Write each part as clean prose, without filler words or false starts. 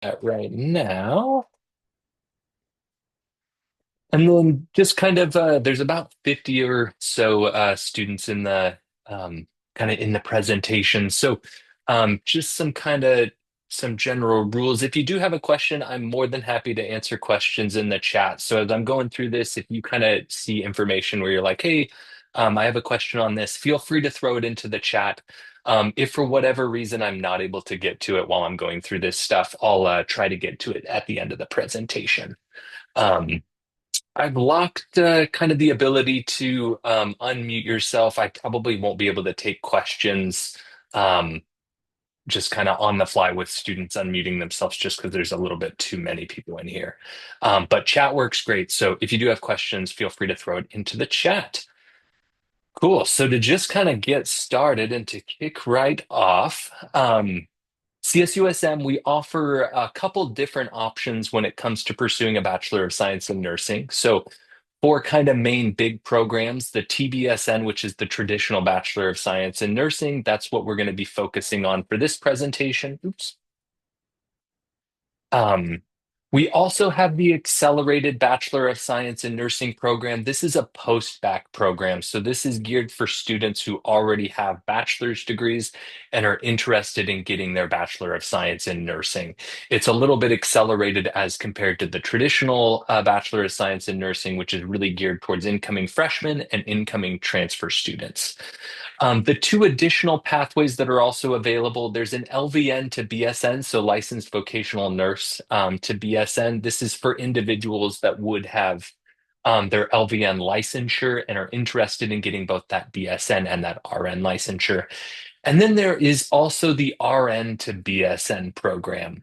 that right now. And then just kind of there's about 50 or so students in the kind of in the presentation. So just some general rules. If you do have a question, I'm more than happy to answer questions in the chat. So as I'm going through this, if you kind of see information where you're like, hey, I have a question on this, feel free to throw it into the chat. If for whatever reason I'm not able to get to it while I'm going through this stuff, I'll try to get to it at the end of the presentation. Um, I've locked kind of the ability to unmute yourself. I probably won't be able to take questions um, just kind of on the fly with students unmuting themselves just because there's a little bit too many people in here. But chat works great. So if you do have questions, feel free to throw it into the chat. Cool. So to just kind of get started and to kick right off, CSUSM, we offer a couple different options when it comes to pursuing a Bachelor of Science in Nursing. So, four kind of main big programs, the TBSN, which is the traditional Bachelor of Science in Nursing, that's what we're going to be focusing on for this presentation. Oops. Um, we also have the Accelerated Bachelor of Science in Nursing program. This is a post-bac program. So this is geared for students who already have bachelor's degrees and are interested in getting their Bachelor of Science in Nursing. It's a little bit accelerated as compared to the traditional Bachelor of Science in Nursing, which is really geared towards incoming freshmen and incoming transfer students. The two additional pathways that are also available, there's an LVN to BSN, so licensed vocational nurse to BSN. This is for individuals that would have their LVN licensure and are interested in getting both that BSN and that RN licensure. And then there is also the RN to BSN program.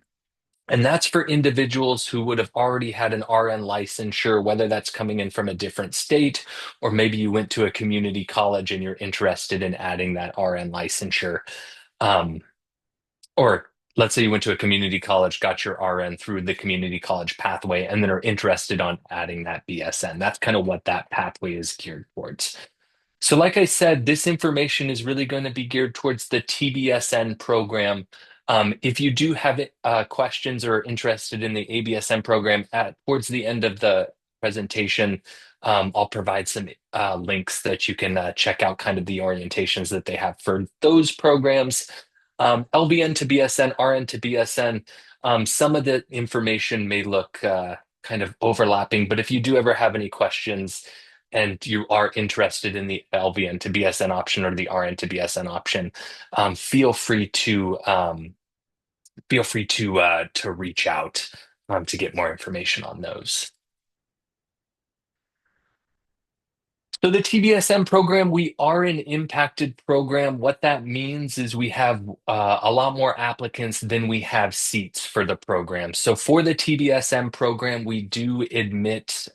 And that's for individuals who would have already had an RN licensure, whether that's coming in from a different state, or maybe you went to a community college and you're interested in adding that RN licensure. Um, or let's say you went to a community college, got your RN through the community college pathway, and then are interested on adding that BSN. That's kind of what that pathway is geared towards. So, like I said, this information is really going to be geared towards the TBSN program. If you do have questions or are interested in the ABSN program towards the end of the presentation, I'll provide some links that you can check out kind of the orientations that they have for those programs. LVN to BSN, RN to BSN, some of the information may look kind of overlapping, but if you do ever have any questions, and you are interested in the LVN to BSN option or the RN to BSN option, feel free to reach out to get more information on those. So the TBSN program, we are an impacted program. What that means is we have a lot more applicants than we have seats for the program. So for the TBSN program, we do admit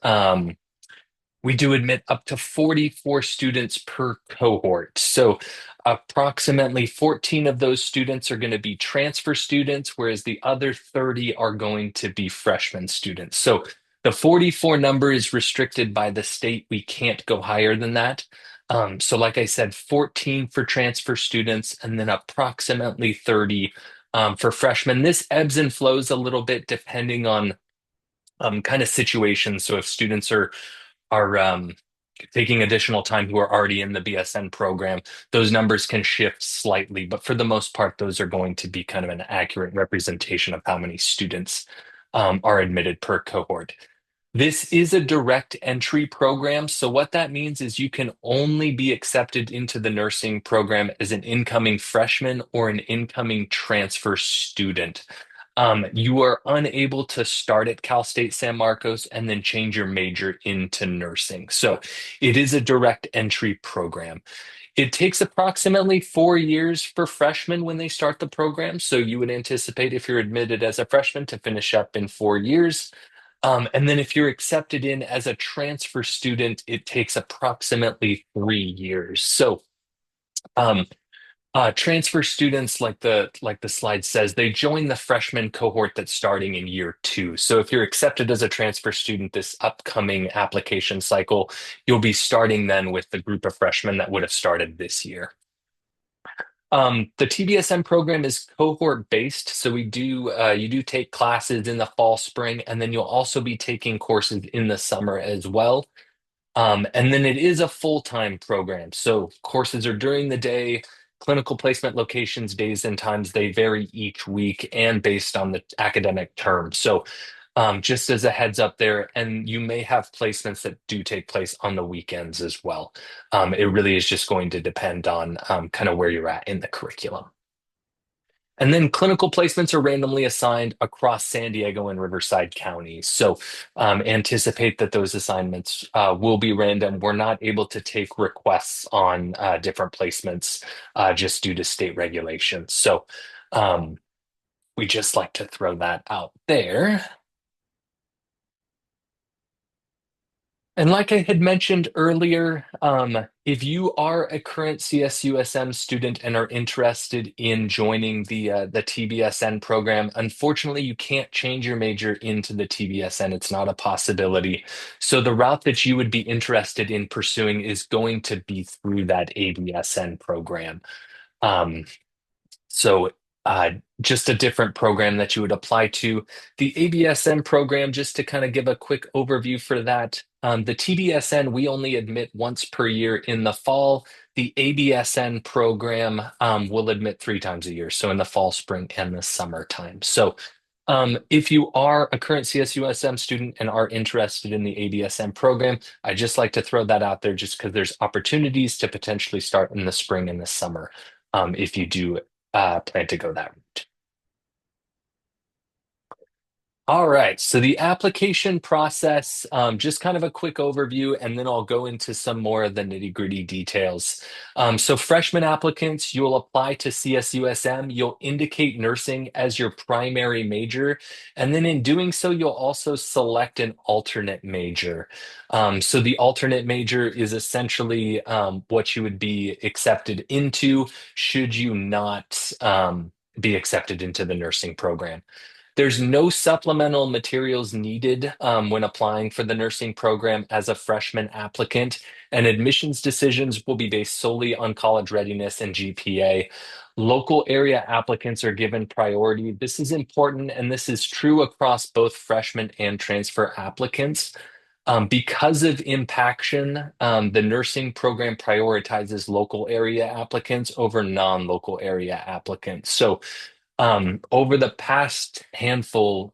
up to 44 students per cohort. So approximately 14 of those students are going to be transfer students, whereas the other 30 are going to be freshman students. So the 44 number is restricted by the state. We can't go higher than that. So like I said, 14 for transfer students and then approximately 30 for freshmen. This ebbs and flows a little bit depending on kind of situations. So if students are taking additional time who are already in the BSN program, those numbers can shift slightly, but for the most part, those are going to be kind of an accurate representation of how many students are admitted per cohort. This is a direct entry program. So what that means is you can only be accepted into the nursing program as an incoming freshman or an incoming transfer student. You are unable to start at Cal State San Marcos and then change your major into nursing. So it is a direct entry program. It takes approximately 4 years for freshmen when they start the program. So you would anticipate if you're admitted as a freshman to finish up in 4 years. And then if you're accepted in as a transfer student, it takes approximately 3 years. So um, transfer students, like the slide says, they join the freshman cohort that's starting in year two. So if you're accepted as a transfer student this upcoming application cycle, you'll be starting then with the group of freshmen that would have started this year. The TBSN program is cohort based, so we do you do take classes in the fall, spring, and then you'll also be taking courses in the summer as well. And then it is a full-time program. So courses are during the day, clinical placement locations, days and times, they vary each week and based on the academic term. So just as a heads up there, and you may have placements that do take place on the weekends as well. It really is just going to depend on kind of where you're at in the curriculum. And then clinical placements are randomly assigned across San Diego and Riverside counties. So anticipate that those assignments will be random. We're not able to take requests on different placements just due to state regulations. So um, we just like to throw that out there. And like I had mentioned earlier, if you are a current CSUSM student and are interested in joining the TBSN program, unfortunately, you can't change your major into the TBSN. It's not a possibility. So the route that you would be interested in pursuing is going to be through that ABSN program. Um, so uh, just a different program that you would apply to. The ABSN program, just to kind of give a quick overview for that, the TBSN, we only admit once per year in the fall. The ABSN program will admit 3 times a year, so in the fall, spring, and the summertime. So if you are a current CSUSM student and are interested in the ABSN program, I just like to throw that out there just because there's opportunities to potentially start in the spring and the summer if you do plan to go that route. All right, so the application process, just kind of a quick overview, and then I'll go into some more of the nitty-gritty details. So freshman applicants, you'll apply to CSUSM, you'll indicate nursing as your primary major, and then in doing so, you'll also select an alternate major. So the alternate major is essentially what you would be accepted into should you not be accepted into the nursing program. There's no supplemental materials needed when applying for the nursing program as a freshman applicant, and admissions decisions will be based solely on college readiness and GPA. Local area applicants are given priority. This is important, and this is true across both freshman and transfer applicants. Because of impaction, the nursing program prioritizes local area applicants over non-local area applicants. So over the past handful,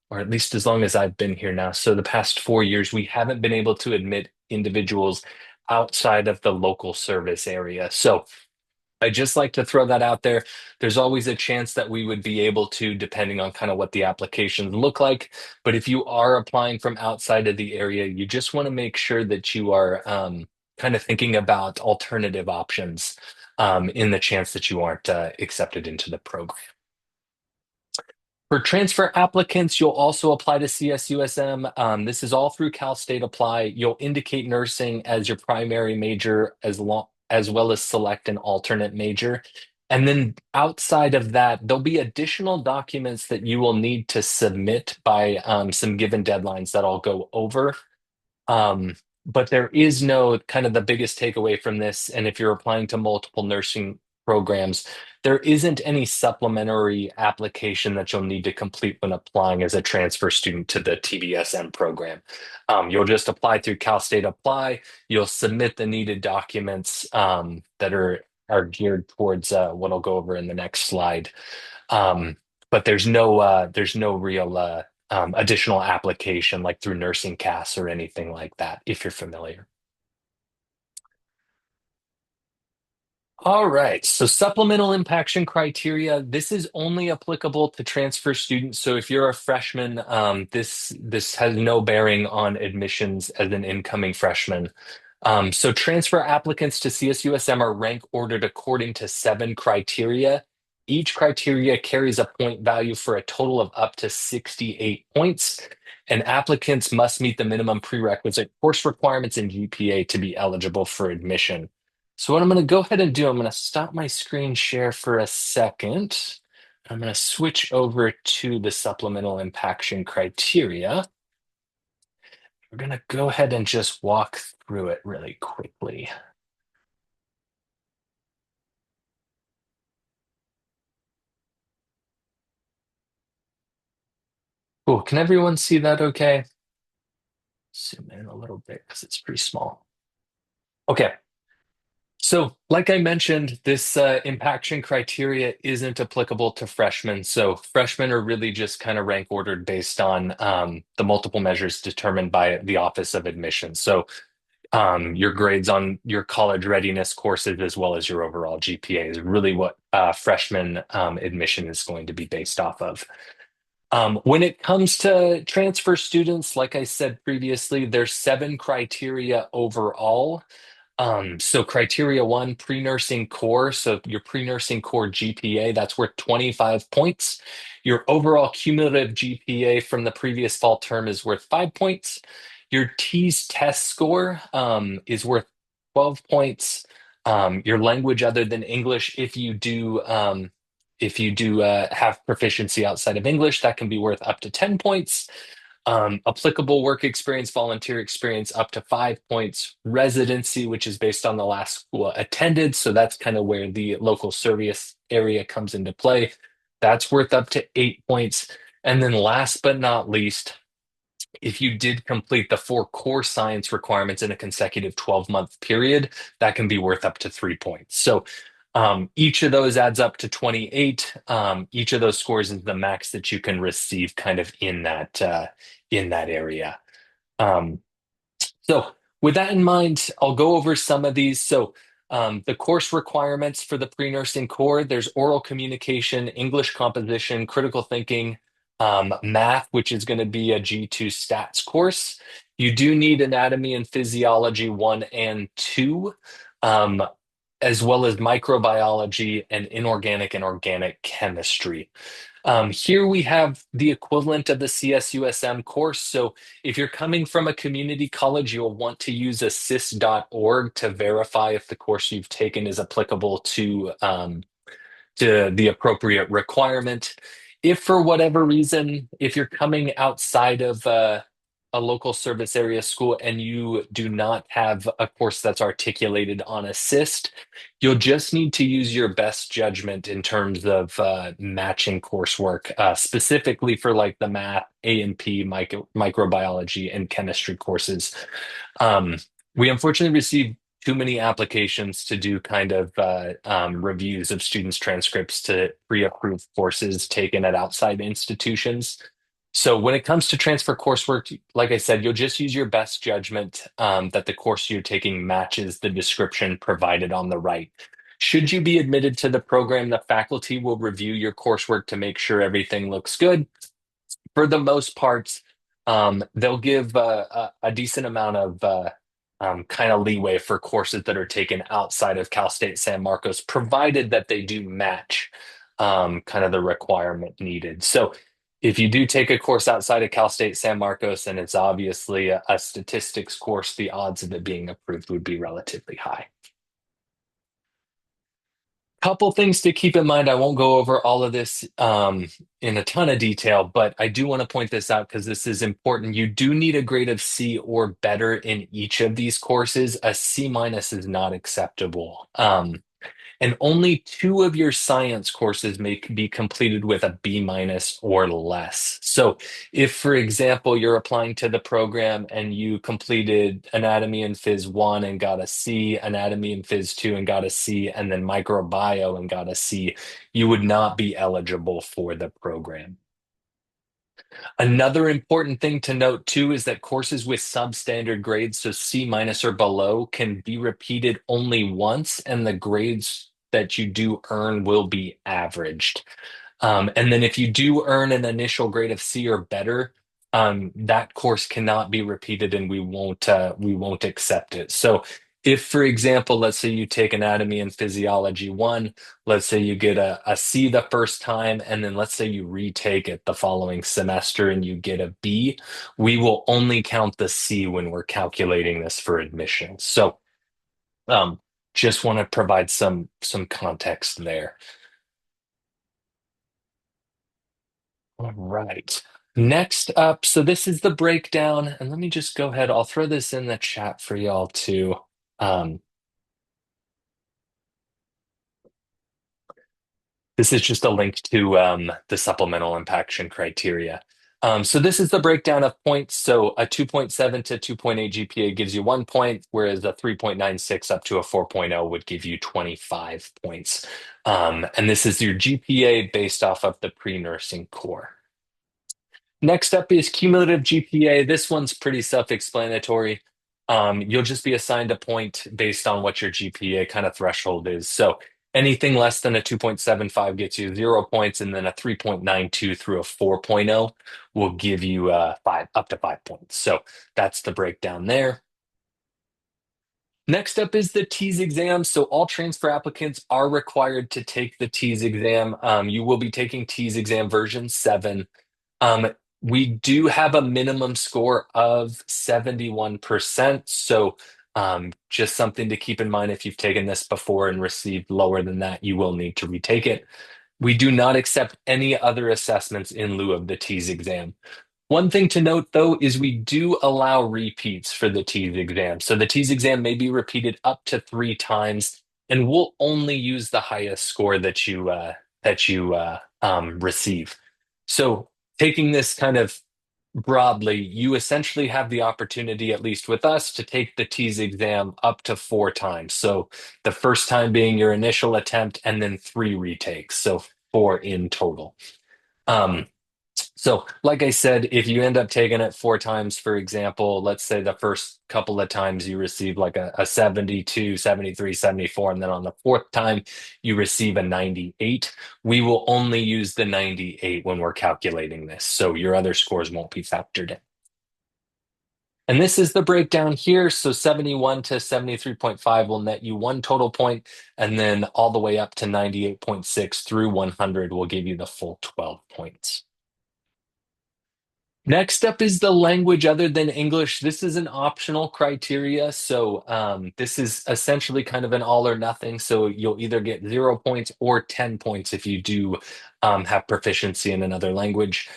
or at least as long as I've been here now, so the past 4 years, we haven't been able to admit individuals outside of the local service area. So I just like to throw that out there. There's always a chance that we would be able to, depending on kind of what the applications look like. But if you are applying from outside of the area, you just want to make sure that you are kind of thinking about alternative options in the chance that you aren't accepted into the program. For transfer applicants, you'll also apply to CSUSM. This is all through Cal State Apply. You'll indicate nursing as your primary major as well as select an alternate major. And then outside of that, there'll be additional documents that you will need to submit by some given deadlines that I'll go over. But there is no kind of the biggest takeaway from this. And if you're applying to multiple nursing programs, there isn't any supplementary application that you'll need to complete when applying as a transfer student to the TBSN program. You'll just apply through Cal State Apply. You'll submit the needed documents that are geared towards what I'll go over in the next slide. Um, but there's no real additional application like through Nursing Cass or anything like that, if you're familiar. All right, so supplemental impaction criteria. This is only applicable to transfer students. So if you're a freshman, this has no bearing on admissions as an incoming freshman. So transfer applicants to CSUSM are rank ordered according to 7 criteria. Each criteria carries a point value for a total of up to 68 points, and applicants must meet the minimum prerequisite course requirements and GPA to be eligible for admission. So what I'm going to go ahead and do, I'm going to stop my screen share for a second. I'm going to switch over to the supplemental impaction criteria. We're going to go ahead and just walk through it really quickly. Cool. Can everyone see that okay? Zoom in a little bit because it's pretty small. Okay. So, like I mentioned, this impaction criteria isn't applicable to freshmen. So, freshmen are really just kind of rank ordered based on the multiple measures determined by the Office of Admissions. So, your grades on your college readiness courses as well as your overall GPA is really what freshman admission is going to be based off of. When it comes to transfer students, like I said previously, there's seven criteria overall. So criteria one, pre-nursing core. So your pre-nursing core GPA, that's worth 25 points. Your overall cumulative GPA from the previous fall term is worth 5 points. Your T's test score is worth 12 points. Your language other than English, if you do have proficiency outside of English, that can be worth up to 10 points. Applicable work experience, volunteer experience up to 5 points. Residency, which is based on the last school attended. So that's kind of where the local service area comes into play. That's worth up to 8 points. And then last but not least, if you did complete the four core science requirements in a consecutive 12-month period, that can be worth up to 3 points. So each of those adds up to 28. Each of those scores is the max that you can receive kind of in that area. Um, so, with that in mind, I'll go over some of these. So, the course requirements for the pre-nursing core, there's oral communication, English composition, critical thinking, math, which is going to be a G2 stats course. You do need anatomy and physiology 1 and 2, um, as well as microbiology and inorganic and organic chemistry. Here we have the equivalent of the CSUSM course. So if you're coming from a community college, you'll want to use assist.org to verify if the course you've taken is applicable to the appropriate requirement. If for whatever reason, if you're coming outside of a local service area school and you do not have a course that's articulated on assist, you'll just need to use your best judgment in terms of matching coursework, specifically for like the math, A&P, microbiology, and chemistry courses. Um, we unfortunately received too many applications to do kind of reviews of students' transcripts to pre-approved courses taken at outside institutions. So when it comes to transfer coursework, like I said, you'll just use your best judgment that the course you're taking matches the description provided on the right. Should you be admitted to the program, the faculty will review your coursework to make sure everything looks good. For the most part, they'll give a decent amount of kind of leeway for courses that are taken outside of Cal State San Marcos, provided that they do match kind of the requirement needed. So if you do take a course outside of Cal State San Marcos and it's obviously a statistics course, the odds of it being approved would be relatively high. Couple things to keep in mind. I won't go over all of this in a ton of detail, but I do want to point this out because this is important. You do need a grade of C or better in each of these courses. A C minus is not acceptable. And only two of your science courses may be completed with a B minus or less. So, if, for example, you're applying to the program and you completed anatomy and phys one and got a C, anatomy and phys two and got a C, and then microbio and got a C, you would not be eligible for the program. Another important thing to note too is that courses with substandard grades, so C minus or below, can be repeated only once, and the grades that you do earn will be averaged. And then if you do earn an initial grade of C or better, that course cannot be repeated and we won't accept it. So if, for example, let's say you take anatomy and physiology one, let's say you get a C the first time, and then let's say you retake it the following semester and you get a B, we will only count the C when we're calculating this for admission. So um, just want to provide some context there. All right. Next up, so this is the breakdown, and let me just go ahead. I'll throw this in the chat for y'all too. Um, this is just a link to the supplemental impaction criteria. So this is the breakdown of points. So a 2.7 to 2.8 GPA gives you 1 point, whereas a 3.96 up to a 4.0 would give you 25 points. And this is your GPA based off of the pre-nursing core. Next up is cumulative GPA. This one's pretty self-explanatory. You'll just be assigned a point based on what your GPA kind of threshold is. So anything less than a 2.75 gets you 0 points, and then a 3.92 through a 4.0 will give you five up to 5 points. So that's the breakdown there. Next up is the TEAS exam. So all transfer applicants are required to take the TEAS exam. You will be taking TEAS exam version 7. Um, we do have a minimum score of 71%. So just something to keep in mind if you've taken this before and received lower than that, you will need to retake it. We do not accept any other assessments in lieu of the TEAS exam. One thing to note, though, is we do allow repeats for the TEAS exam. So the TEAS exam may be repeated up to 3 times, and we'll only use the highest score that you receive. So taking this kind of broadly, you essentially have the opportunity, at least with us, to take the TEAS exam up to 4 times. So the first time being your initial attempt, and then 3 retakes. So 4 in total. Um, so, like I said, if you end up taking it 4 times, for example, let's say the first couple of times you receive like a 72, 73, 74, and then on the fourth time you receive a 98, we will only use the 98 when we're calculating this. So your other scores won't be factored in. And this is the breakdown here. So 71 to 73.5 will net you 1 total point, and then all the way up to 98.6 through 100 will give you the full 12 points. Next up is the language other than English. This is an optional criteria. So this is essentially kind of an all or nothing. So you'll either get 0 points or 10 points if you do have proficiency in another language.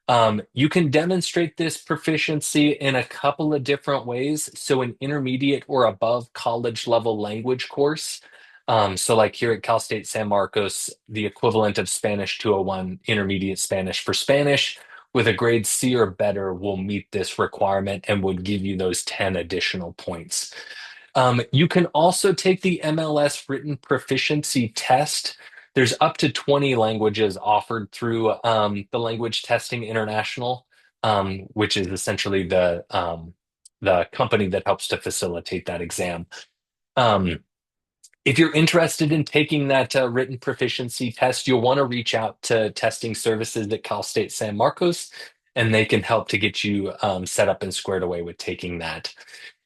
You can demonstrate this proficiency in a couple of different ways. So an intermediate or above college level language course. So like here at Cal State San Marcos, the equivalent of Spanish 201, intermediate Spanish for Spanish with a grade C or better will meet this requirement and would give you those 10 additional points. You can also take the MLS written proficiency test. There's up to 20 languages offered through the Language Testing International, which is essentially the company that helps to facilitate that exam. Um, if you're interested in taking that written proficiency test, you'll want to reach out to testing services at Cal State San Marcos, and they can help to get you set up and squared away with taking that.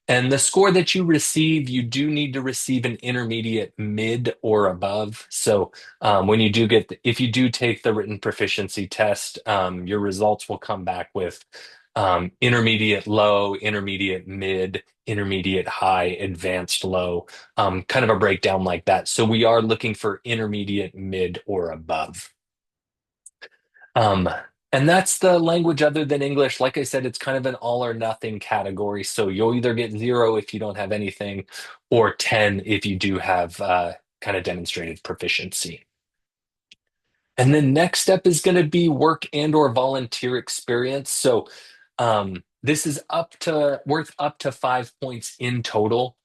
And the score that you receive, you do need to receive an intermediate mid or above. So when you do if you do take the written proficiency test, your results will come back with intermediate low, intermediate mid, intermediate high, advanced low, kind of a breakdown like that. So we are looking for intermediate mid or above. Um, and that's the language other than English. Like I said, it's kind of an all or nothing category. So you'll either get 0 if you don't have anything, or 10 if you do have kind of demonstrated proficiency. And then next step is going to be work and or volunteer experience. So this is up to worth up to 5 points in total.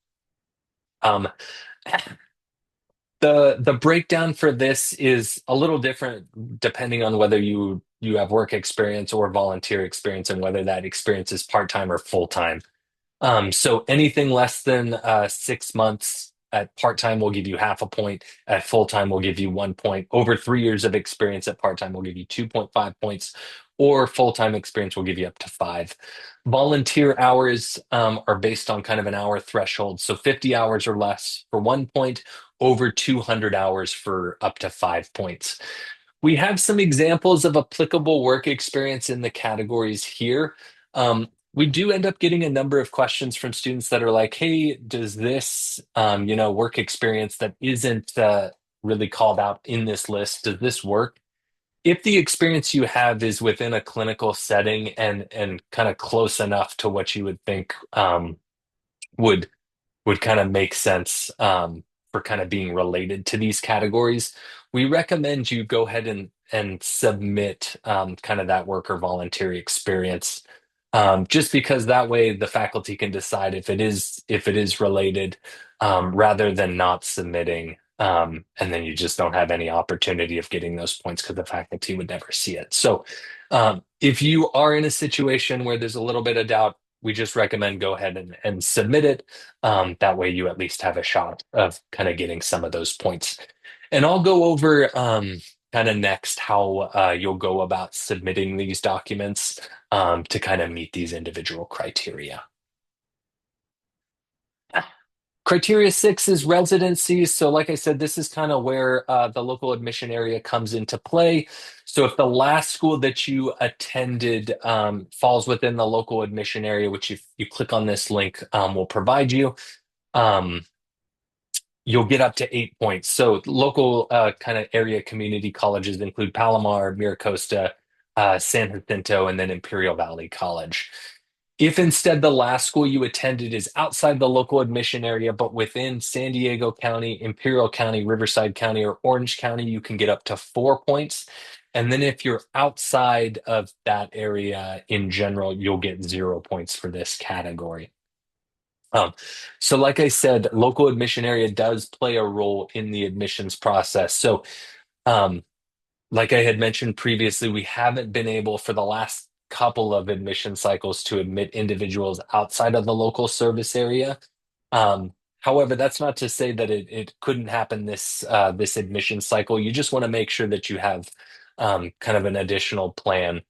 Um, the breakdown for this is a little different depending on whether you have work experience or volunteer experience, and whether that experience is part-time or full-time. So anything less than 6 months at part-time will give you half a point. At full-time will give you 1 point. Over 3 years of experience at part-time will give you 2.5 points, or full-time experience will give you up to 5. Volunteer hours are based on kind of an hour threshold. So 50 hours or less for 1 point, over 200 hours for up to 5 points. We have some examples of applicable work experience in the categories here. We do end up getting a number of questions from students that are like, hey, does this, work experience that isn't really called out in this list, does this work? If the experience you have is within a clinical setting and kind of close enough to what you would think would would kind of make sense for kind of being related to these categories, we recommend you go ahead and submit kind of that work or voluntary experience, just because that way the faculty can decide if it is related, rather than not submitting. And then you just don't have any opportunity of getting those points because the faculty would never see it. So if you are in a situation where there's a little bit of doubt, we just recommend go ahead and submit it. That way you at least have a shot of kind of getting some of those points. And I'll go over kind of next how you'll go about submitting these documents to kind of meet these individual criteria. Criteria six is residency. So, like I said, this is kind of where the local admission area comes into play. So, if the last school that you attended falls within the local admission area, which if you click on this link will provide you, um, you'll get up to 8 points. So, local kind of area community colleges include Palomar, Miracosta, San Jacinto, and then Imperial Valley College. If instead the last school you attended is outside the local admission area, but within San Diego County, Imperial County, Riverside County, or Orange County, you can get up to 4 points. And then if you're outside of that area in general, you'll get 0 points for this category. Um, so, like I said, local admission area does play a role in the admissions process. So, um, like I had mentioned previously, we haven't been able for the last couple of admission cycles to admit individuals outside of the local service area. Um, However, that's not to say that it couldn't happen this admission cycle. You just want to make sure that you have kind of an additional plan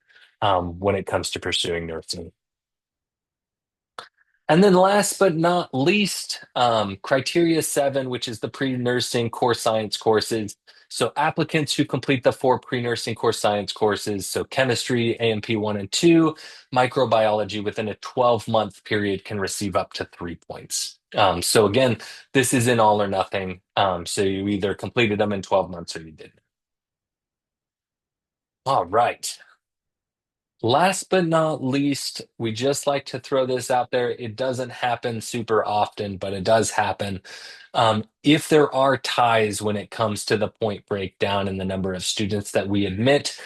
when it comes to pursuing nursing. And then last but not least, criteria seven, which is the pre-nursing core science courses. So applicants who complete the four pre-nursing core science courses, so chemistry, AMP 1 and 2, microbiology within a 12-month period can receive up to 3 points. So again, this is an all or nothing. So you either completed them in 12 months or you didn't. All right. Last but not least, we just like to throw this out there. It doesn't happen super often, but it does happen. If there are ties when it comes to the point breakdown and the number of students that we admit,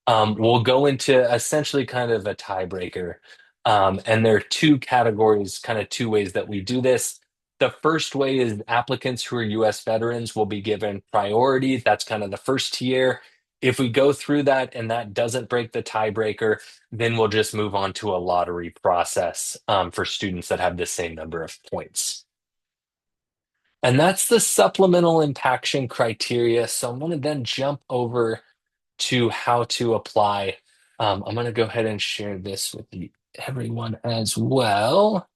we'll go into essentially kind of a tiebreaker. And there are two categories, kind of two ways that we do this. The first way is applicants who are US veterans will be given priority. That's kind of the first tier. If we go through that and that doesn't break the tiebreaker, then we'll just move on to a lottery process for students that have the same number of points. And that's the supplemental impaction criteria. So I'm going to then jump over to how to apply. I'm going to go ahead and share this with everyone as well.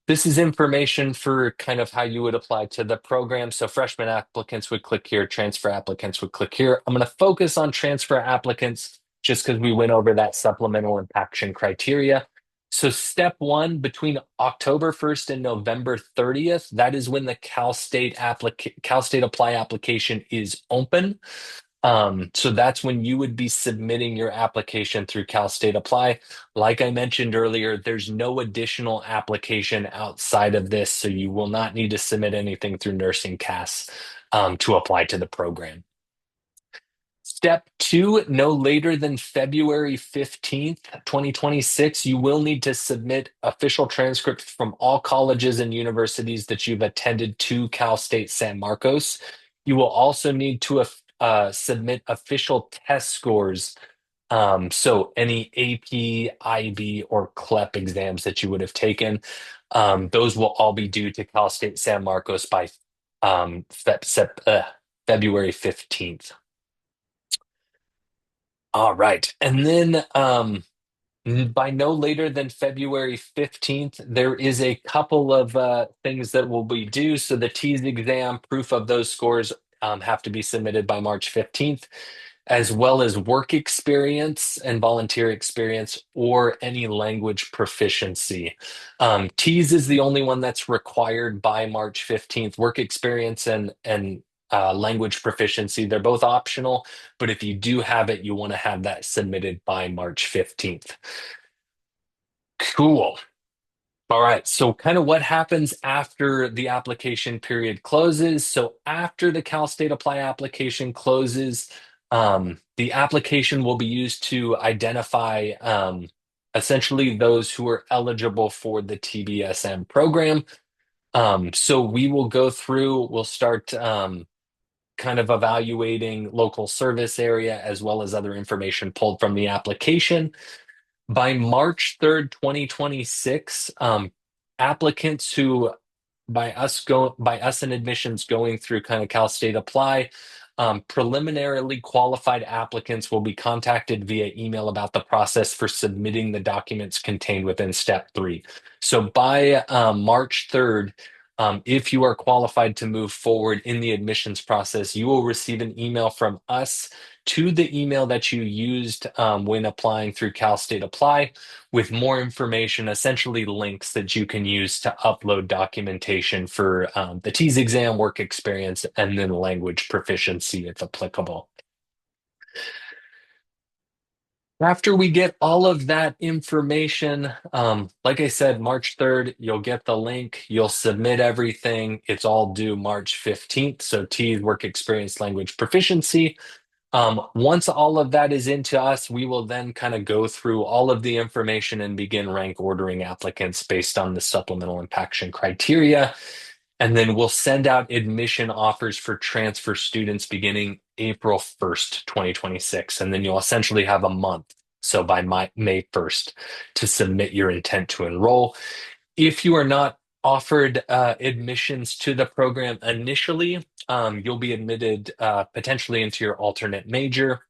This is information for kind of how you would apply to the program. So freshman applicants would click here, transfer applicants would click here. I'm going to focus on transfer applicants just because we went over that supplemental impaction criteria. So step one, between October 1st and November 30th, that is when the Cal State Apply application is open. So that's when you would be submitting your application through Cal State Apply. Like I mentioned earlier, there's no additional application outside of this, so you will not need to submit anything through Nursing CAS to apply to the program. Step two, no later than February 15th, 2026, you will need to submit official transcripts from all colleges and universities that you've attended to Cal State San Marcos. You will also need to submit official test scores. So any AP, IB, or CLEP exams that you would have taken, those will all be due to Cal State San Marcos by February 15th. All right. And then by no later than February 15th, there is a couple of things that will be due. So the TEAS exam, proof of those scores have to be submitted by March 15th, as well as work experience and volunteer experience or any language proficiency. TEAS is the only one that's required by March 15th. Work experience and language proficiency, they're both optional, but if you do have it, you want to have that submitted by March 15th. Cool. All right. So, kind of what happens after the application period closes? So, after the Cal State Apply application closes, the application will be used to identify essentially those who are eligible for the TBSN program. So, we will go through, we'll start kind of evaluating local service area as well as other information pulled from the application. By March 3rd, 2026, applicants who by us in admissions going through kind of Cal State Apply, preliminarily qualified applicants will be contacted via email about the process for submitting the documents contained within step three. So by March 3rd, if you are qualified to move forward in the admissions process, you will receive an email from us to the email that you used when applying through Cal State Apply with more information, essentially links that you can use to upload documentation for the TEAS exam, work experience, and then language proficiency if applicable. After we get all of that information, like I said, March 3rd, you'll get the link, you'll submit everything. It's all due March 15th. So TEAS, work experience, language proficiency. Once all of that is into us, we will then kind of go through all of the information and begin rank ordering applicants based on the supplemental impaction criteria. And then we'll send out admission offers for transfer students beginning April 1st, 2026. And then you'll essentially have a month. So by May 1st to submit your intent to enroll. If you are not offered admissions to the program initially, you'll be admitted potentially into your alternate major.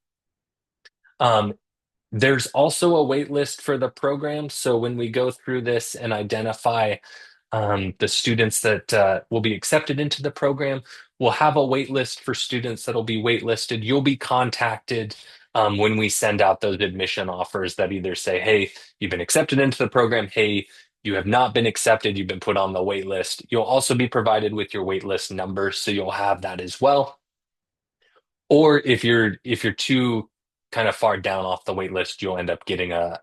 Um, there's also a wait list for the program. So when we go through this and identify the students that will be accepted into the program, we'll have a wait list for students that'll be waitlisted. You'll be contacted when we send out those admission offers that either say, hey, you've been accepted into the program. Hey, you have not been accepted. You've been put on the wait list. You'll also be provided with your wait list number, so you'll have that as well. Or if you're too kind of far down off the wait list, you'll end up getting a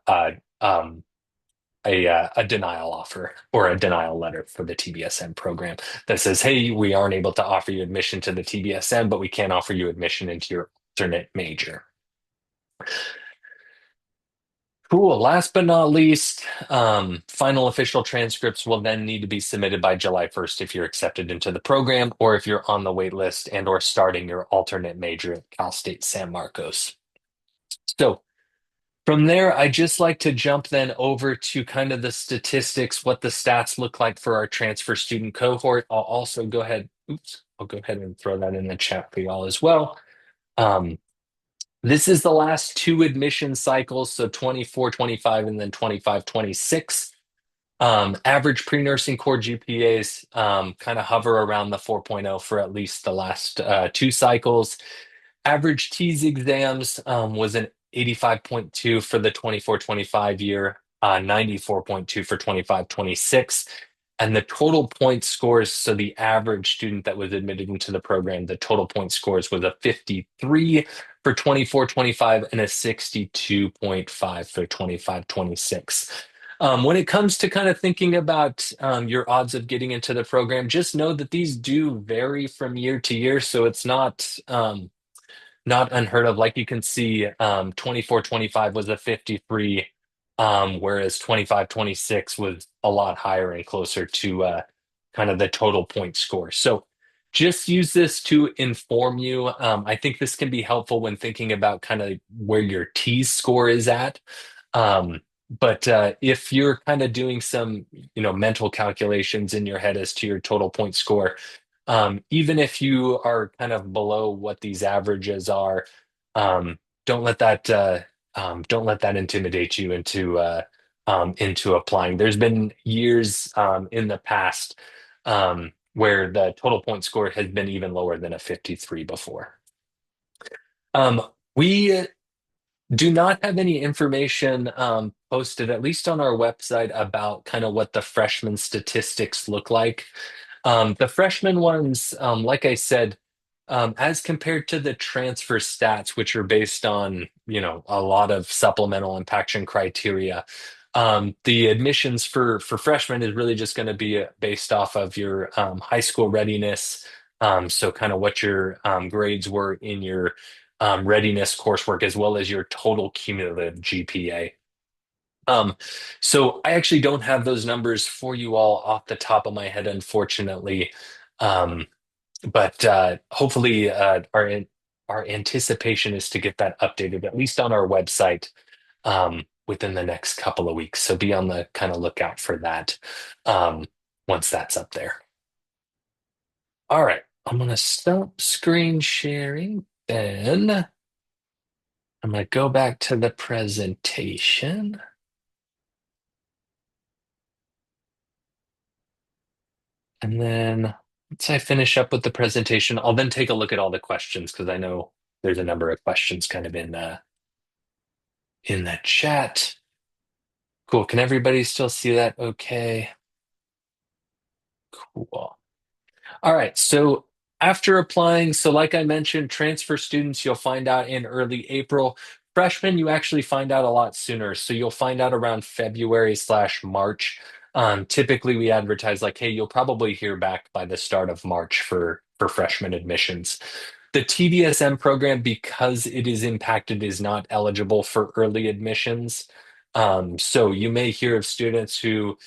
denial offer or a denial letter for the TBSN program that says, hey, we aren't able to offer you admission to the TBSN, but we can offer you admission into your alternate major. Cool. Last but not least, final official transcripts will then need to be submitted by July 1st if you're accepted into the program or if you're on the wait list and or starting your alternate major at Cal State San Marcos. So from there, I just like to jump then over to kind of the statistics, what the stats look like for our transfer student cohort. I'll also go ahead, I'll go ahead and throw that in the chat for y'all as well. This is the last two admission cycles, so 24, 25, and then 25, 26. Average pre-nursing core GPAs kind of hover around the 4.0 for at least the last two cycles. Average TEAS exams was an 85.2 for the 24-25 year, 94.2 for 25-26. And the total point scores, so the average student that was admitted into the program, the total point scores was a 53 for 24-25 and a 62.5 for 25-26. When it comes to kind of thinking about your odds of getting into the program, just know that these do vary from year to year. So it's not unheard of. Like you can see, 24-25 was a 53, whereas 25-26 was a lot higher and closer to kind of the total point score. So just use this to inform you. I think this can be helpful when thinking about kind of where your T score is at. Um, but if you're kind of doing some, mental calculations in your head as to your total point score, even if you are kind of below what these averages are, um, don't let that don't let that intimidate you into applying. There's been years in the past where the total point score has been even lower than a 53 before. We do not have any information posted, at least on our website, about kind of what the freshman statistics look like. The freshman ones, like I said, as compared to the transfer stats, which are based on, a lot of supplemental impaction criteria, The admissions for freshmen is really just going to be based off of your high school readiness. So kind of what your grades were in your readiness coursework, as well as your total cumulative GPA. Um, so I actually don't have those numbers for you all off the top of my head, unfortunately. Um, but hopefully, our anticipation is to get that updated, at least on our website, within the next couple of weeks. So be on the kind of lookout for that um, once that's up there. All right, I'm gonna stop screen sharing. Then I'm gonna go back to the presentation. And then once I finish up with the presentation, I'll then take a look at all the questions because I know there's a number of questions kind of in that chat. Cool. Can everybody still see that? Okay. Cool. All right. So after applying, so like I mentioned, transfer students, you'll find out in early April. Freshmen, you actually find out a lot sooner. So you'll find out around February/March. Typically, we advertise like, hey, you'll probably hear back by the start of March for freshman admissions. The TBSN program, because it is impacted, is not eligible for early admissions. So you may hear of students who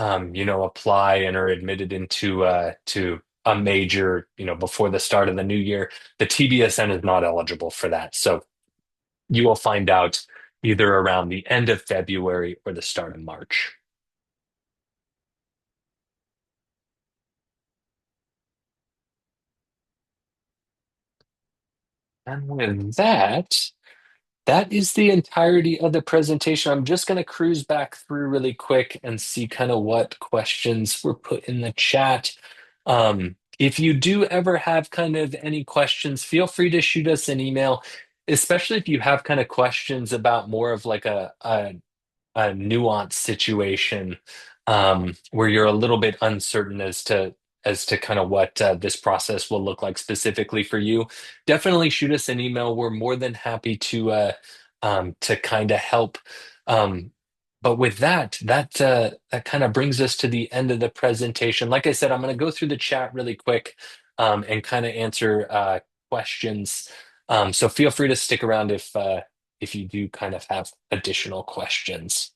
apply and are admitted into to a major, before the start of the new year. The TBSN is not eligible for that. So you will find out either around the end of February or the start of March. And with that, that is the entirety of the presentation. I'm just going to cruise back through really quick and see kind of what questions were put in the chat. If you do ever have kind of any questions, feel free to shoot us an email, especially if you have kind of questions about more of like a nuanced situation where you're a little bit uncertain as to kind of what this process will look like specifically for you. Definitely shoot us an email. We're more than happy to kind of help. Um, but with that kind of brings us to the end of the presentation. Like I said, I'm going to go through the chat really quick and kind of answer questions. So feel free to stick around if you do kind of have additional questions.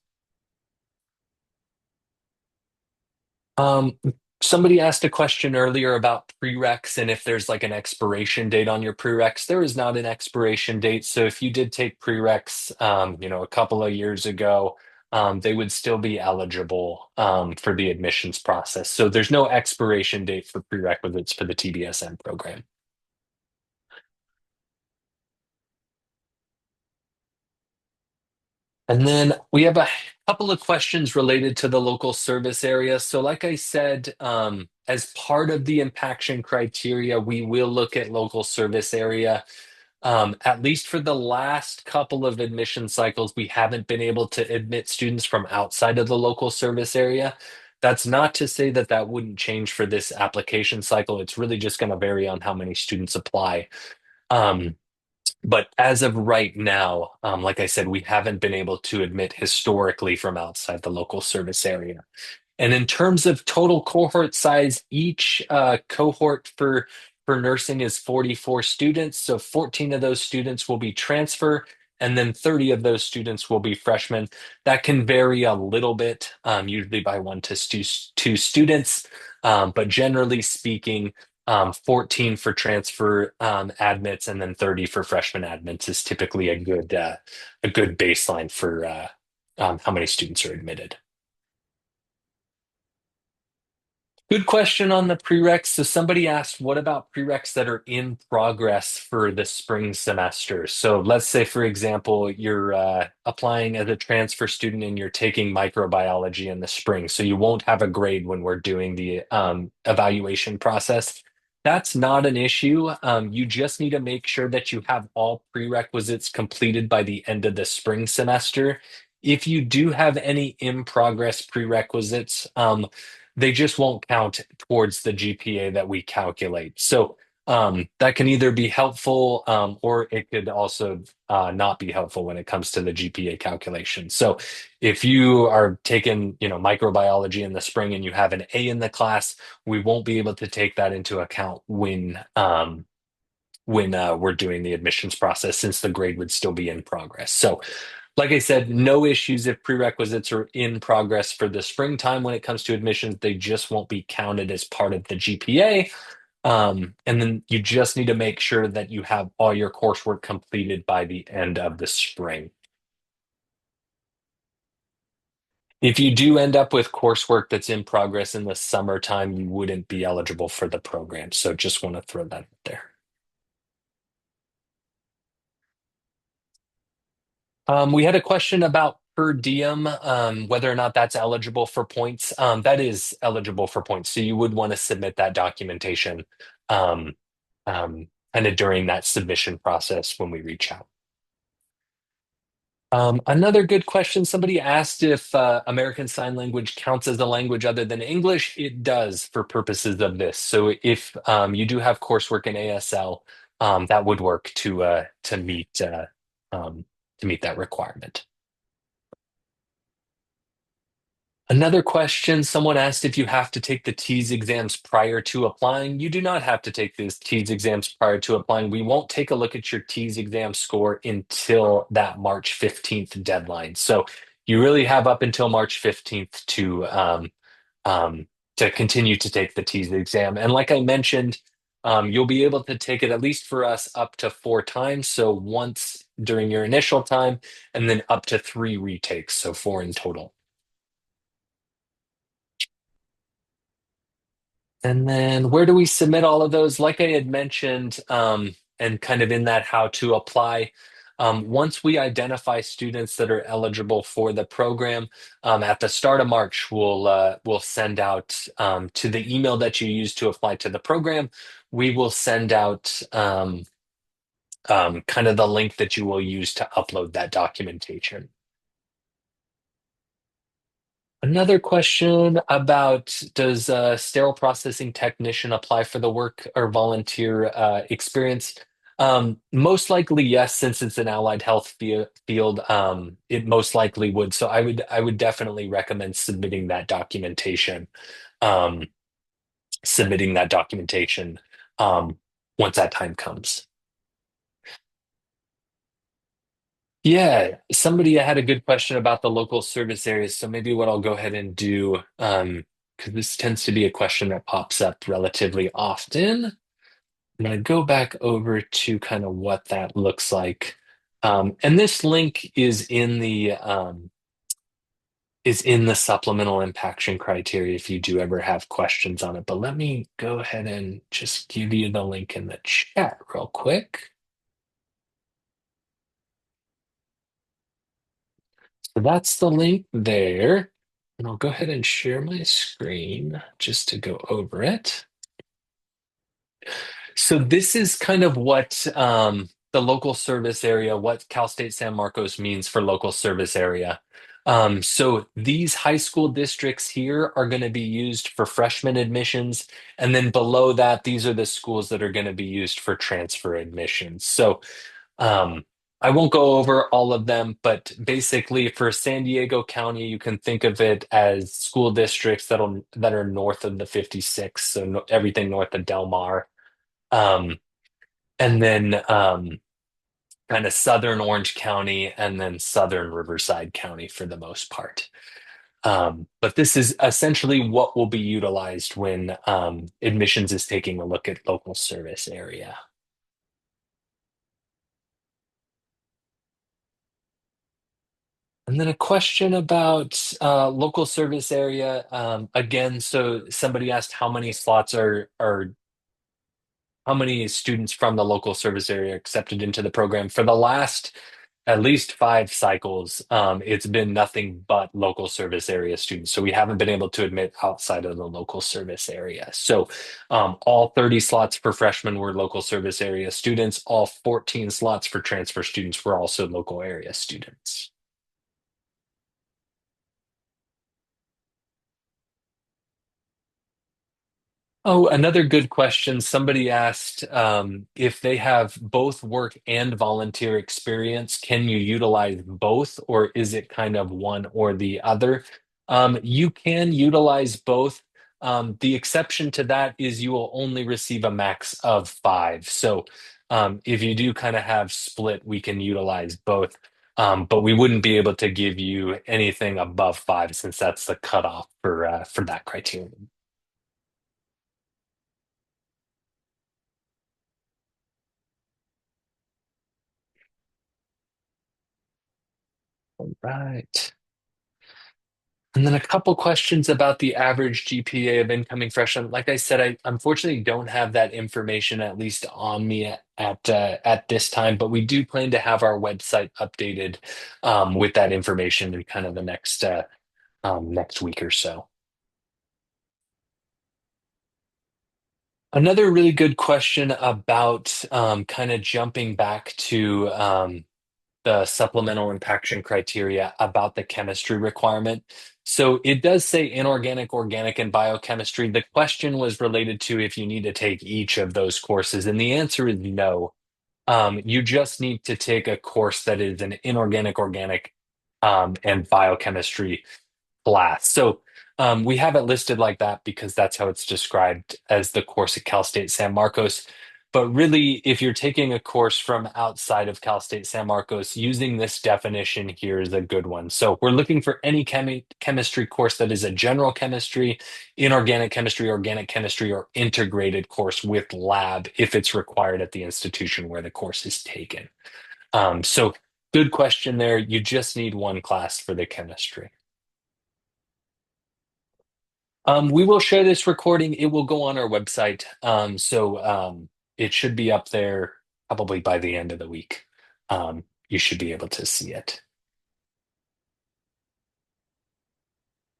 Um, Somebody asked a question earlier about prereqs and if there's like an expiration date on your prereqs. There is not an expiration date. So if you did take prereqs, a couple of years ago, they would still be eligible for the admissions process. So there's no expiration date for prerequisites for the TBSN program. And then we have a couple of questions related to the local service area. So, like I said, as part of the impaction criteria, we will look at local service area. At least for the last couple of admission cycles, we haven't been able to admit students from outside of the local service area. That's not to say that that wouldn't change for this application cycle. It's really just going to vary on how many students apply. Um, but as of right now, like I said, we haven't been able to admit historically from outside the local service area. And in terms of total cohort size, each cohort for nursing is 44 students. So 14 of those students will be transfer, and then 30 of those students will be freshmen. That can vary a little bit, usually by one to two students. But generally speaking, 14 for transfer admits and then 30 for freshman admits is typically a good baseline for how many students are admitted. Good question on the prereqs. So somebody asked, what about prereqs that are in progress for the spring semester? So let's say, for example, you're applying as a transfer student and you're taking microbiology in the spring. So you won't have a grade when we're doing the evaluation process. That's not an issue. You just need to make sure that you have all prerequisites completed by the end of the spring semester. If you do have any in progress prerequisites, they just won't count towards the GPA that we calculate. So That can either be helpful, or it could also not be helpful when it comes to the GPA calculation. So if you are taking, microbiology in the spring and you have an A in the class, we won't be able to take that into account when we're doing the admissions process, since the grade would still be in progress. So, like I said, no issues if prerequisites are in progress for the springtime when it comes to admissions. They just won't be counted as part of the GPA. And then you just need to make sure that you have all your coursework completed by the end of the spring. If you do end up with coursework that's in progress in the summertime, you wouldn't be eligible for the program. So just want to throw that out there. We had a question about per diem, whether or not that's eligible for points. That is eligible for points. So you would want to submit that documentation um, kind of during that submission process when we reach out. Another good question. Somebody asked if American Sign Language counts as a language other than English. It does for purposes of this. So if you do have coursework in ASL, that would work um, to meet that requirement. Another question, someone asked if you have to take the TEAS exams prior to applying. You do not have to take these TEAS exams prior to applying. We won't take a look at your TEAS exam score until that March 15th deadline. So you really have up until March 15th um, to continue to take the TEAS exam. And like I mentioned, you'll be able to take it, at least for us, up to 4 times. So once during your initial time, and then up to 3 retakes, so 4 in total. And then where do we submit all of those? Like I had mentioned, and kind of in that how to apply, once we identify students that are eligible for the program, at the start of March, we'll send out to the email that you use to apply to the program. We will send out kind of the link that you will use to upload that documentation. Another question about, does a sterile processing technician apply for the work or volunteer experience? Most likely, yes, since it's an allied health field, it most likely would. So I would definitely recommend um, submitting that documentation um, once that time comes. Yeah, somebody had a good question about the local service areas. So maybe what I'll go ahead and do, because this tends to be a question that pops up relatively often. I'm going to go back over to kind of what that looks like. And this link is in the supplemental impaction criteria if you do ever have questions on it. But let me go ahead and just give you the link in the chat real quick. So that's the link there. And I'll go ahead and share my screen just to go over it. So this is kind of what the local service area, what Cal State San Marcos means for local service area. So these high school districts here are going to be used for freshman admissions. And then below that, these are the schools that are going to be used for transfer admissions. So um, I won't go over all of them, but basically for San Diego County, you can think of it as school districts that are north of the 56, so everything north of Del Mar. Um, and then kind of southern Orange County and then southern Riverside County for the most part. But this is essentially what will be utilized when admissions is taking a look at local service area. And then a question about local service area. Again, so somebody asked how many students from the local service area accepted into the program. For the last at least 5 cycles, it's been nothing but local service area students. So we haven't been able to admit outside of the local service area. So all 30 slots for freshmen were local service area students. All 14 slots for transfer students were also local area students. Oh, another good question. Somebody asked if they have both work and volunteer experience, can you utilize both, or is it kind of one or the other? You can utilize both. The exception to that is you will only receive a max of five. So if you do kind of have split, we can utilize both. But we wouldn't be able to give you anything above five since that's the cutoff for that criterion. Right. And then a couple questions about the average GPA of incoming freshmen. Like I said, I unfortunately don't have that information at least on me at this time, but we do plan to have our website updated with that information in kind of the next week or so. Another really good question about kind of jumping back to the supplemental impaction criteria about the chemistry requirement. So it does say inorganic, organic, and biochemistry. The question was related to if you need to take each of those courses, and the answer is no. You just need to take a course that is an inorganic, organic, and biochemistry class. So we have it listed like that because that's how it's described as the course at Cal State San Marcos. But really, if you're taking a course from outside of Cal State San Marcos, using this definition here is a good one. So we're looking for any chemistry course that is a general chemistry, inorganic chemistry, organic chemistry, or integrated course with lab if it's required at the institution where the course is taken. So good question there. You just need one class for the chemistry. We will share this recording. It will go on our website. So it should be up there probably by the end of the week. You should be able to see it.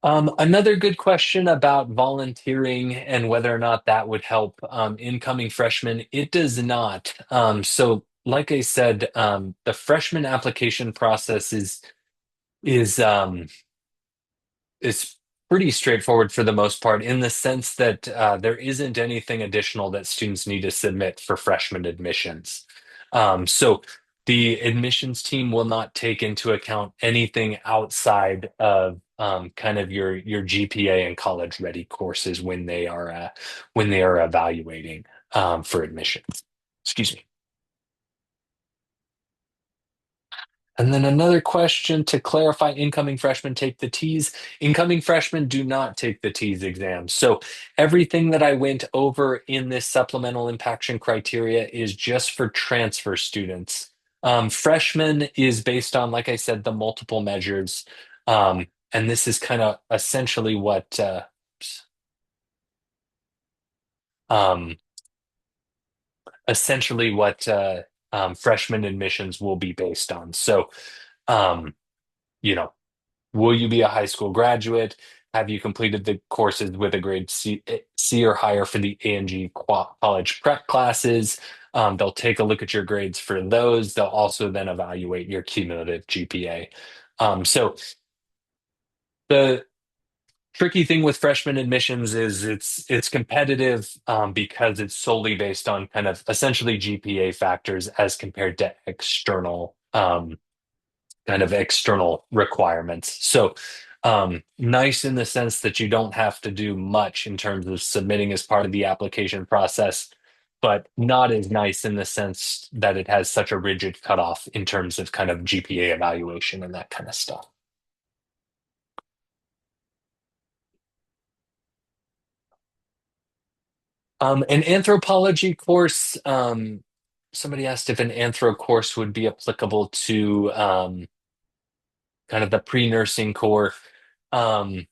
Another good question about volunteering and whether or not that would help incoming freshmen. It does not. So, like I said, the freshman application process is is pretty straightforward for the most part in the sense that there isn't anything additional that students need to submit for freshman admissions. So the admissions team will not take into account anything outside of kind of your GPA and college ready courses when they are evaluating for admissions. Excuse me. And then another question to clarify, incoming freshmen take the T's. Incoming freshmen do not take the T's exams. So everything that I went over in this supplemental impaction criteria is just for transfer students. Freshman is based on, like I said, the multiple measures. And this is kind of um, essentially what freshman admissions will be based on. So, um, you know, will you be a high school graduate? Have you completed the courses with a grade C or higher for the A and G college prep classes? They'll take a look at your grades for those. They'll also then evaluate your cumulative GPA. So the tricky thing with freshman admissions is it's competitive because it's solely based on kind of essentially GPA factors as compared to external kind of external requirements. So nice in the sense that you don't have to do much in terms of submitting as part of the application process, but not as nice in the sense that it has such a rigid cutoff in terms of kind of GPA evaluation and that kind of stuff. An anthropology course, somebody asked if an anthro course would be applicable to kind of the pre-nursing core. Um,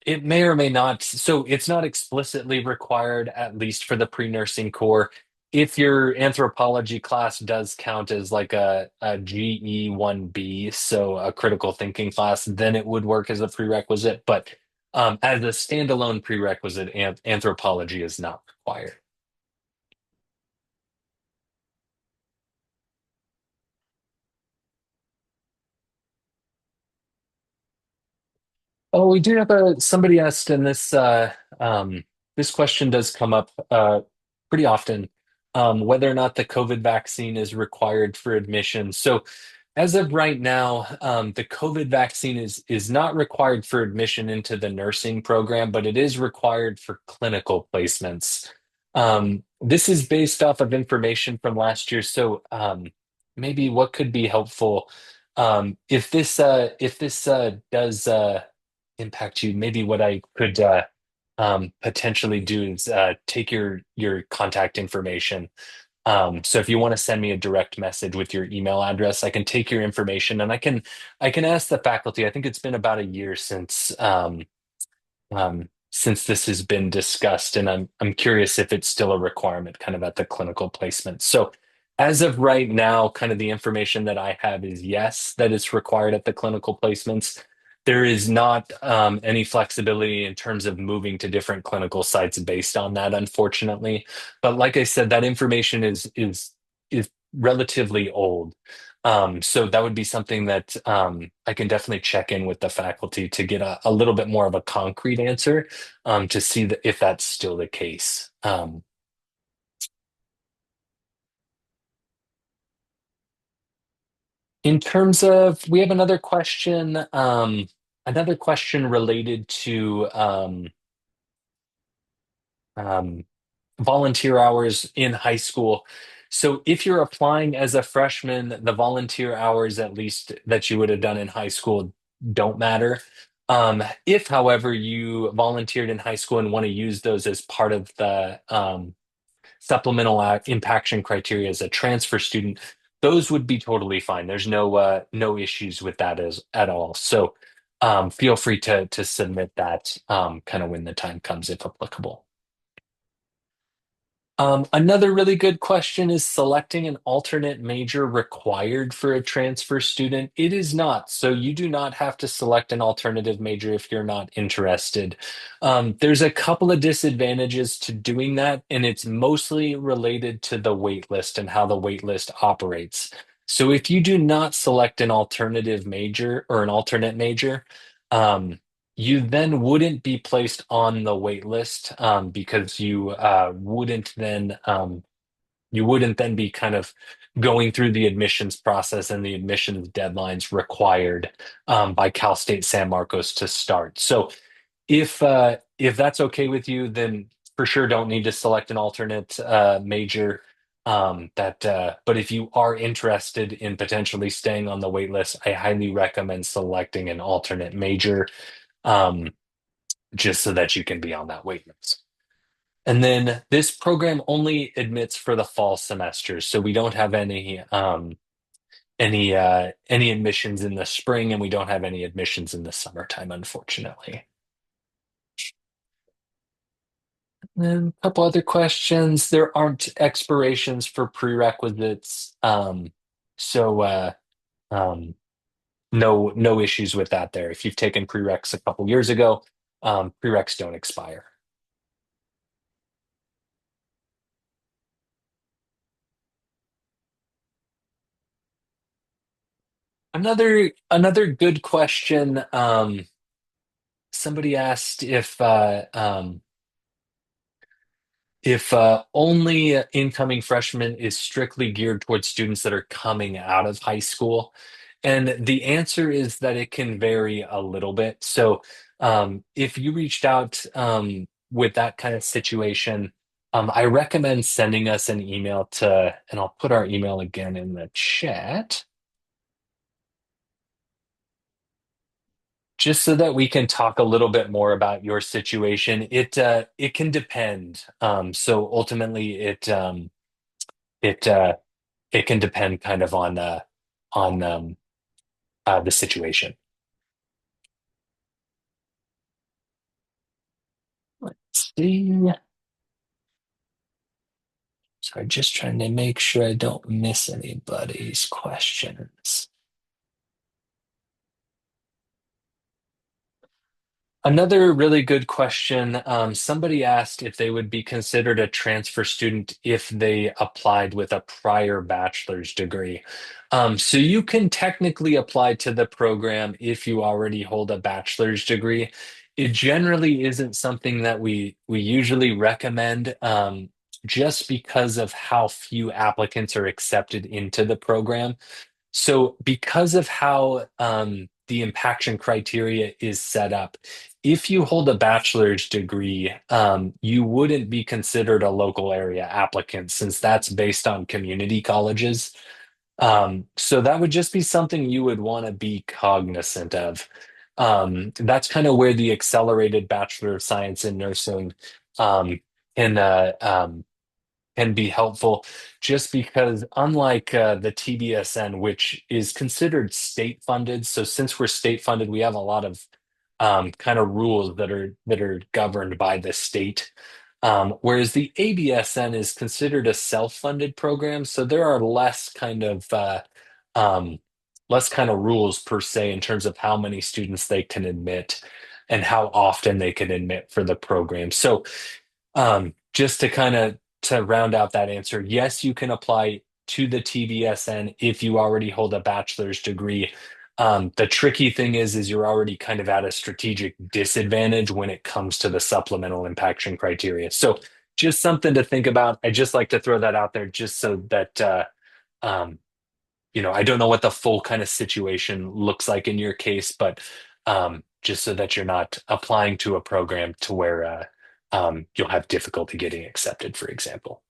It may or may not. So it's not explicitly required, at least for the pre-nursing core. If your anthropology class does count as like a GE 1B, so a critical thinking class, then it would work as a prerequisite. But as a standalone prerequisite, anthropology is not required. Oh, we do have somebody asked in this This question does come up pretty often, whether or not the COVID vaccine is required for admission. So, as of right now, the COVID vaccine is not required for admission into the nursing program, but it is required for clinical placements. This is based off of information from last year. So, maybe what could be helpful, if this does impact you, maybe what I could potentially do is take your contact information. So if you want to send me a direct message with your email address, I can take your information and I can ask the faculty. I think it's been about a year since this has been discussed, and I'm curious if it's still a requirement kind of at the clinical placement. So as of right now, kind of the information that I have is yes, that it's required at the clinical placements. There is not any flexibility in terms of moving to different clinical sites based on that, unfortunately. But like I said, that information is relatively old. So that would be something that I can definitely check in with the faculty to get a little bit more of a concrete answer to see if that's still the case. In terms of, we have another question related to um, volunteer hours in high school. So if you're applying as a freshman, the volunteer hours, at least that you would have done in high school, don't matter. If, however, you volunteered in high school and want to use those as part of the supplemental impaction criteria as a transfer student, those would be totally fine. There's no issues with that as at all. So feel free to submit that kind of when the time comes, if applicable. Another really good question is selecting an alternate major required for a transfer student. It is not. So you do not have to select an alternative major if you're not interested. There's a couple of disadvantages to doing that, and it's mostly related to the wait list and how the wait list operates. So if you do not select an alternative major or an alternate major, um, you then wouldn't be placed on the wait list because you wouldn't then be kind of going through the admissions process and the admissions deadlines required by Cal State San Marcos to start. So if that's okay with you, then for sure don't need to select an alternate major. But if you are interested in potentially staying on the wait list, I highly recommend selecting an alternate major. Um, just so that you can be on that wait list. And then this program only admits for the fall semesters, so we don't have any admissions in the spring, and we don't have any admissions in the summertime, unfortunately. And then a couple other questions. There aren't expirations for prerequisites, so um, no issues with that there. If you've taken prereqs a couple years ago, prereqs don't expire. Another good question. Somebody asked if only incoming freshmen is strictly geared towards students that are coming out of high school. And the answer is that it can vary a little bit. So if you reached out with that kind of situation, I recommend sending us an email and I'll put our email again in the chat, just so that we can talk a little bit more about your situation. It can depend. So ultimately, it it can depend kind of on the situation. Let's see. Sorry, just trying to make sure I don't miss anybody's questions. Another really good question. Somebody asked if they would be considered a transfer student if they applied with a prior bachelor's degree. So you can technically apply to the program if you already hold a bachelor's degree. It generally isn't something that we usually recommend, just because of how few applicants are accepted into the program. So, because of how the impaction criteria is set up, if you hold a bachelor's degree, you wouldn't be considered a local area applicant since that's based on community colleges. So that would just be something you would want to be cognizant of. That's kind of where the accelerated Bachelor of Science in Nursing um, can can be helpful just because unlike the TBSN, which is considered state funded, so since we're state funded, we have a lot of kind of rules that are governed by the state. Whereas the ABSN is considered a self-funded program, so there are um, less kind of rules per se in terms of how many students they can admit and how often they can admit for the program. So just to kind of to round out that answer, yes, you can apply to the TBSN if you already hold a bachelor's degree. The tricky thing is you're already kind of at a strategic disadvantage when it comes to the supplemental impaction criteria. So just something to think about. I just like to throw that out there just so that um, I don't know what the full kind of situation looks like in your case, but just so that you're not applying to a program to where you'll have difficulty getting accepted, for example.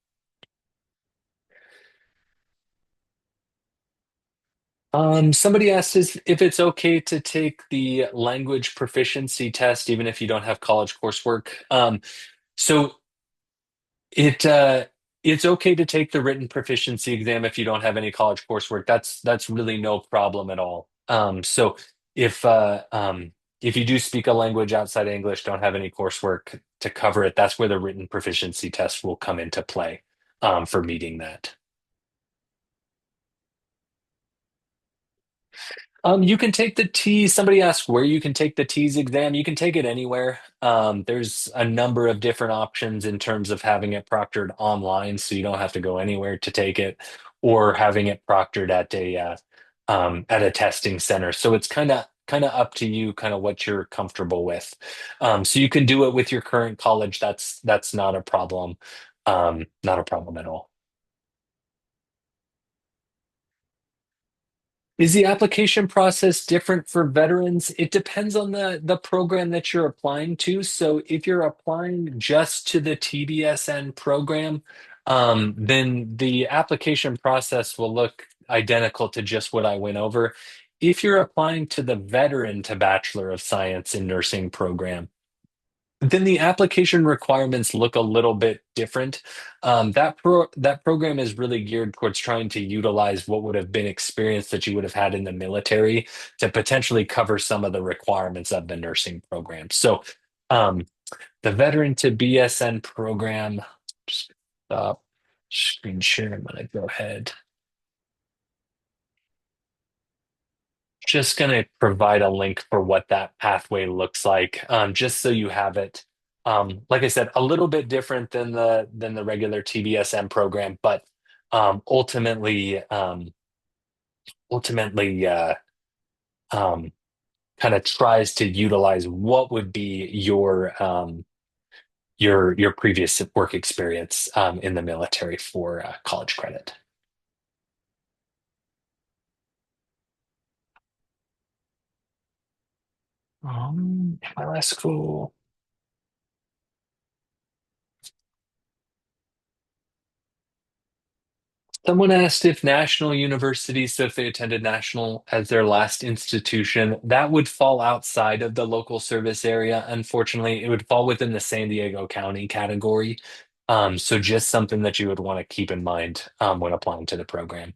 Somebody asked if it's okay to take the language proficiency test, even if you don't have college coursework. So It it's okay to take the written proficiency exam if you don't have any college coursework. That's really no problem at all. So if if you do speak a language outside English, don't have any coursework to cover it, that's where the written proficiency test will come into play for meeting that. You can take the T. Somebody asked where you can take the T's exam. You can take it anywhere. There's a number of different options in terms of having it proctored online, so you don't have to go anywhere to take it, or having it proctored at a testing center. So it's kind of up to you, kind of what you're comfortable with. So you can do it with your current college. That's not a problem. Not a problem at all. Is the application process different for veterans? It depends on the program that you're applying to. So if you're applying just to the TBSN program, then the application process will look identical to just what I went over. If you're applying to the Veteran to Bachelor of Science in Nursing program, then the application requirements look a little bit different. That program is really geared towards trying to utilize what would have been experience that you would have had in the military to potentially cover some of the requirements of the nursing program. So, um, the Veteran to BSN program, stop screen share. I'm gonna go ahead. Just going to provide a link for what that pathway looks like, just so you have it. Like I said, a little bit different than the regular TBSM program, but ultimately, ultimately, um, kind of tries to utilize what would be your previous work experience in the military for college credit. My last school. Someone asked if national universities, so if they attended national as their last institution, that would fall outside of the local service area. Unfortunately, it would fall within the San Diego County category. So just something that you would want to keep in mind when applying to the program.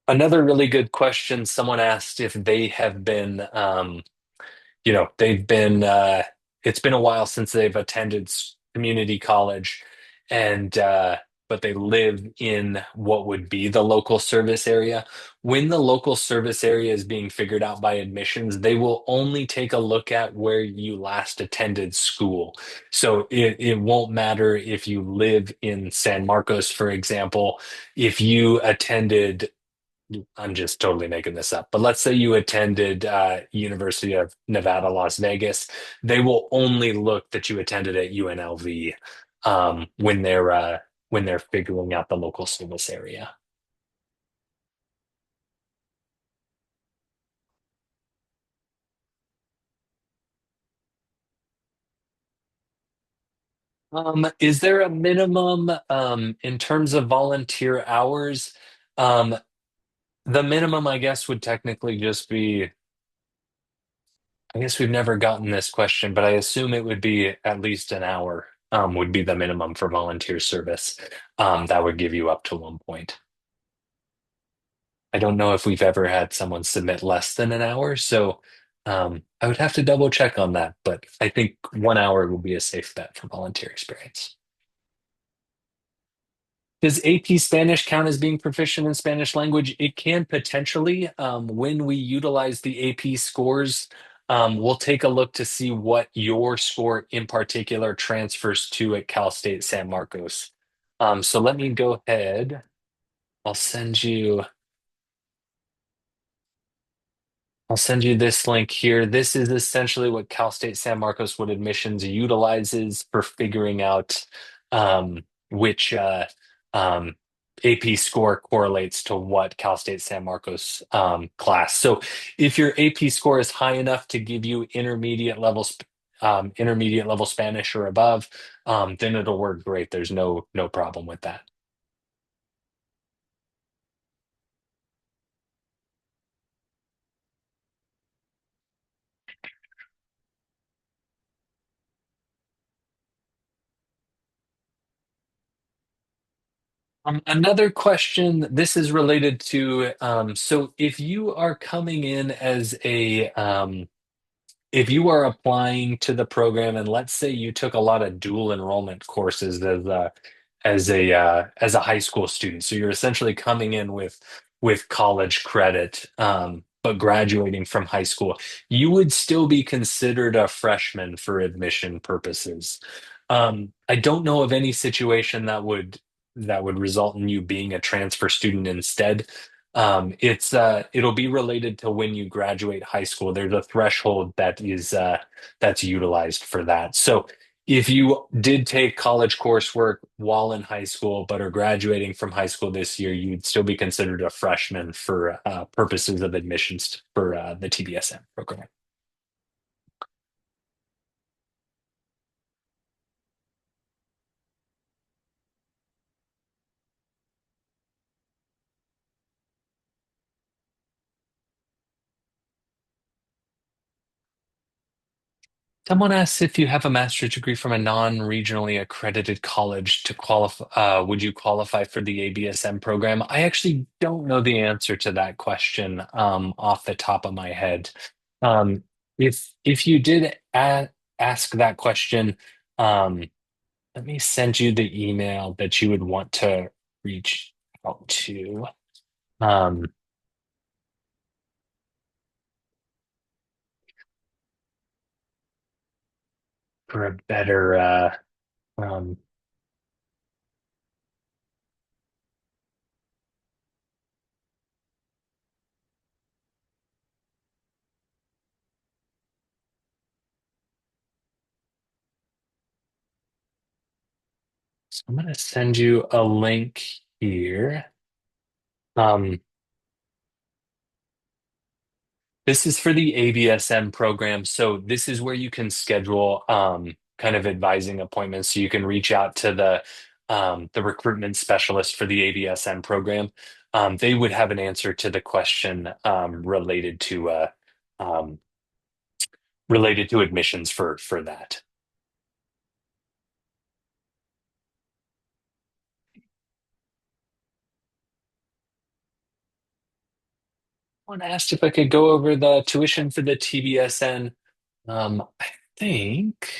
Another really good question, someone asked if they have been they've been it's been a while since they've attended community college and but they live in what would be the local service area. When the local service area is being figured out by admissions, they will only take a look at where you last attended school. So it won't matter if you live in San Marcos, for example, if you attended I'm just totally making this up, but let's say you attended University of Nevada, Las Vegas. They will only look that you attended at UNLV when they're figuring out the local service area. Is there a minimum in terms of volunteer hours? Um, the minimum, I guess, would technically just be, I guess we've never gotten this question, but I assume it would be at least an hour, would be the minimum for volunteer service. That would give you up to 1 point. I don't know if we've ever had someone submit less than an hour, so I would have to double check on that, but I think 1 hour will be a safe bet for volunteer experience. Does AP Spanish count as being proficient in Spanish language? It can potentially. When we utilize the AP scores, we'll take a look to see what your score in particular transfers to at Cal State San Marcos. So let me go ahead. I'll send you. I'll send you this link here. This is essentially what Cal State San Marcos Wood Admissions utilizes for figuring out which um, AP score correlates to what Cal State San Marcos class. So if your AP score is high enough to give you intermediate level Spanish or above, then it'll work great. There's no problem with that. Another question, this is related to, so if you are coming in as if you are applying to the program and let's say you took a lot of dual enrollment courses as a high school student, so you're essentially coming in with college credit, but graduating from high school, you would still be considered a freshman for admission purposes. I don't know of any situation that would result in you being a transfer student instead. It'll be related to when you graduate high school. There's a threshold that's utilized for that. So if you did take college coursework while in high school but are graduating from high school this year, you'd still be considered a freshman for purposes of admissions for the TBSN program. Someone asks if you have a master's degree from a non-regionally accredited college to qualify, would you qualify for the ABSM program? I actually don't know the answer to that question off the top of my head. If you did ask that question, um, let me send you the email that you would want to reach out to um, for a better. Um, so I'm going to send you a link here. Um, This is for the ABSM program. So this is where you can schedule kind of advising appointments. So you can reach out to the recruitment specialist for the ABSM program. They would have an answer to the question um, related to admissions for that. Someone asked if I could go over the tuition for the TBSN. I think,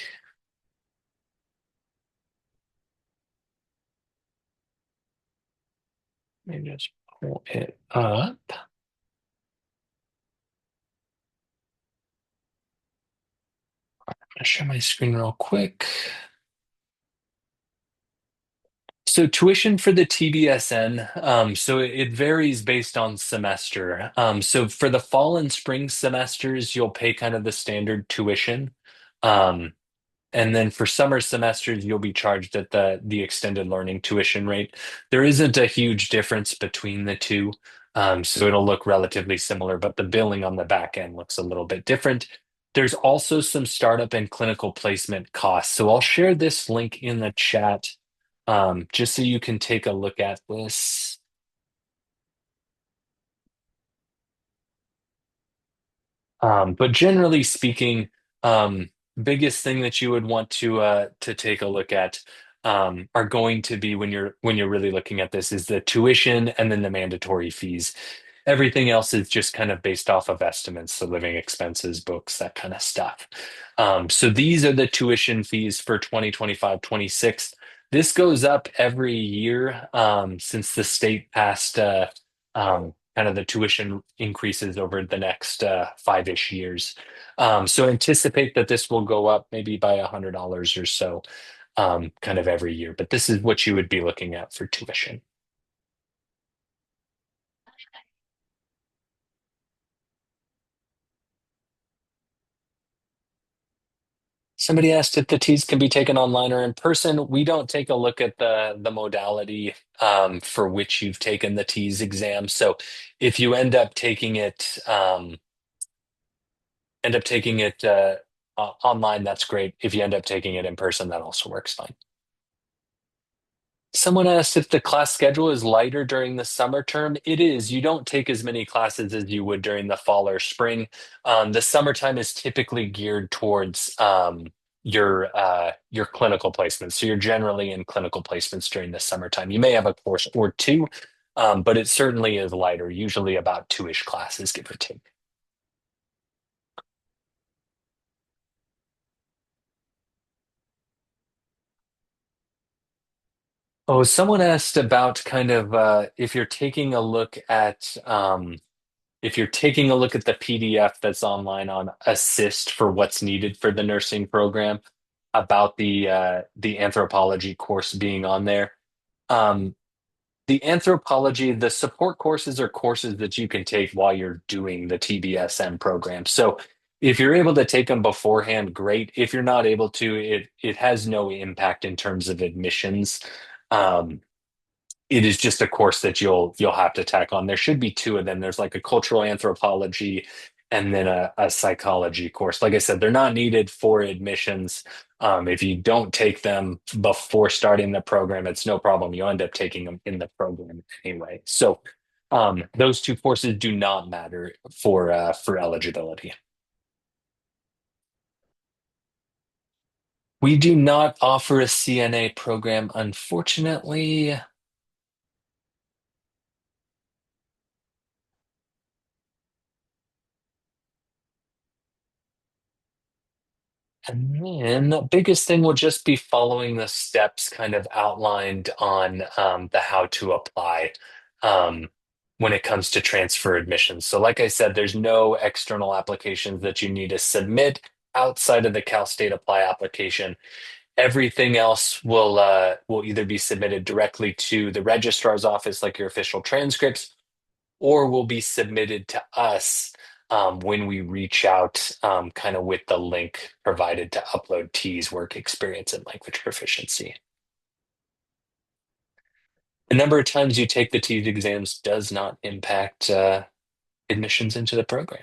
let me just pull it up. I'll share my screen real quick. So tuition for the TBSN, so it varies based on semester. So for the fall and spring semesters, you'll pay kind of the standard tuition. Um, and then for summer semesters, you'll be charged at the extended learning tuition rate. There isn't a huge difference between the two. So it'll look relatively similar, but the billing on the back end looks a little bit different. There's also some startup and clinical placement costs. So I'll share this link in the chat, just so you can take a look at this. But generally speaking, biggest thing that you would want to take a look at are going to be when you're really looking at this is the tuition and then the mandatory fees. Everything else is just kind of based off of estimates, so living expenses, books, that kind of stuff. So these are the tuition fees for 2025-26. This goes up every year since the state passed kind of the tuition increases over the next five-ish years. So anticipate that this will go up maybe by $100 or so kind of every year. But this is what you would be looking at for tuition. Somebody asked if the teas can be taken online or in person. We don't take a look at the modality for which you've taken the teas exam. So if you end up taking it online, that's great. If you end up taking it in person, that also works fine. Someone asked if the class schedule is lighter during the summer term. It is. You don't take as many classes as you would during the fall or spring. The summertime is typically geared towards your clinical placements. So you're generally in clinical placements during the summertime. You may have a course or two, but it certainly is lighter, usually about two-ish classes, give or take. Oh, someone asked about kind of if you're taking a look at if you're taking a look at the PDF that's online on Assist for what's needed for the nursing program about the anthropology course being on there. Um, the anthropology, the support courses are courses that you can take while you're doing the TBSN program. So if you're able to take them beforehand, great. If you're not able to, it has no impact in terms of admissions. Um, it is just a course that you'll have to tack on. There should be two of them. There's like a cultural anthropology and then a psychology course. Like I said, they're not needed for admissions. If you don't take them before starting the program, it's no problem. You end up taking them in the program anyway. So those two courses do not matter for eligibility. We do not offer a CNA program, unfortunately. And then the biggest thing will just be following the steps kind of outlined on the how to apply um, when it comes to transfer admissions. So, like I said, there's no external applications that you need to submit outside of the Cal State Apply application. Everything else will either be submitted directly to the registrar's office, like your official transcripts, or will be submitted to us when we reach out kind of with the link provided to upload T's work experience and language proficiency. The number of times you take the T's exams does not impact admissions into the program.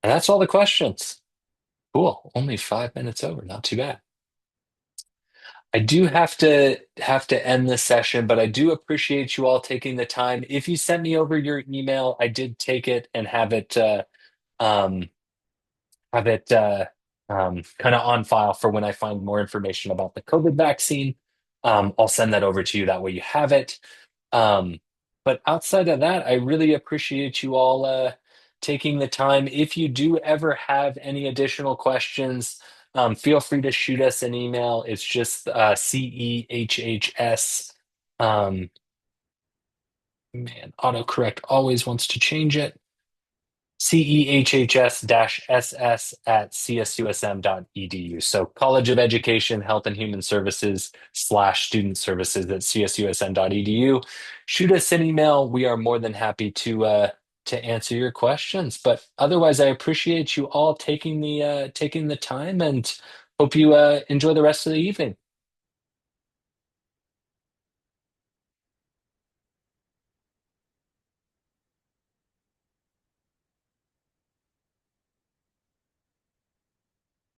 And that's all the questions. Cool. Only 5 minutes over. Not too bad. I do have to end this session, but I do appreciate you all taking the time. If you sent me over your email, I did take it and um, have it kind of on file for when I find more information about the COVID vaccine. I'll send that over to you. That way you have it. Um, but outside of that, I really appreciate you all taking the time. If you do ever have any additional questions, feel free to shoot us an email. It's just CEHHS. Um, man, autocorrect always wants to change it. CEHHS-SS at csusm.edu. So College of Education, Health and Human Services / Student Services at csusm.edu. Shoot us an email. We are more than happy to answer your questions. But otherwise, I appreciate you all taking the time and hope you enjoy the rest of the evening.